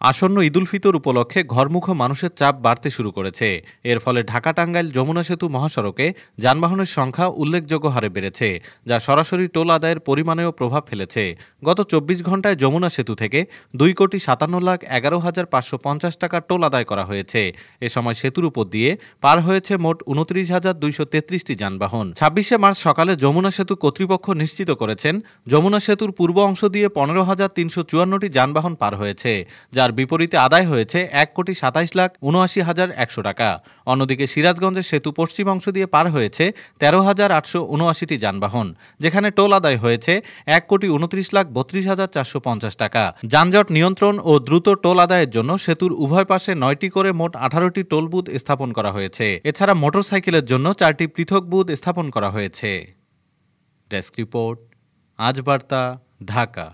আসন্ন ঈদুল ফিতর উপলক্ষে ঘরমুখো মানুষের চাপ বাড়তে শুরু করেছে। এর ফলে ঢাকা টাঙ্গাইল যমুনা সেতু মহাসড়কে যানবাহনের সংখ্যা উল্লেখযোগ্য হারে বেড়েছে, যা সরাসরি টোল আদায়ের পরিমাণেও প্রভাব ফেলেছে। গত ২৪ ঘন্টায় যমুনা সেতু থেকে ২,৫৭,১১,৫৫০ টাকার টোল আদায় করা হয়েছে। এ সময় সেতুর উপর দিয়ে পার হয়েছে মোট ২৯,২৩৩টি যানবাহন। ২৬শে মার্চ সকালে যমুনা সেতু কর্তৃপক্ষ নিশ্চিত করেছেন, যমুনা সেতুর পূর্ব অংশ দিয়ে ১৫,৩৫৪টি যানবাহন পার হয়েছে, যার বিপরীতে আদায় হয়েছে ১,২৭,৭৯,১০০ টাকা। অন্যদিকে সিরাজগঞ্জের সেতু পশ্চিম অংশ দিয়ে পার হয়েছে ১৩,৮৭৯টি যানবাহন, যেখানে টোল আদায় হয়েছে ১,২৯,৩২,৪৫০ টাকা। যানজট নিয়ন্ত্রণ ও দ্রুত টোল আদায়ের জন্য সেতুর উভয় পাশে ৯টি করে মোট ১৮টি টোল বুথ স্থাপন করা হয়েছে। এছাড়া মোটরসাইকেলের জন্য 4টি পৃথক বুথ স্থাপন করা হয়েছে। ডেস্ক রিপোর্ট, আজ বার্তা, ঢাকা।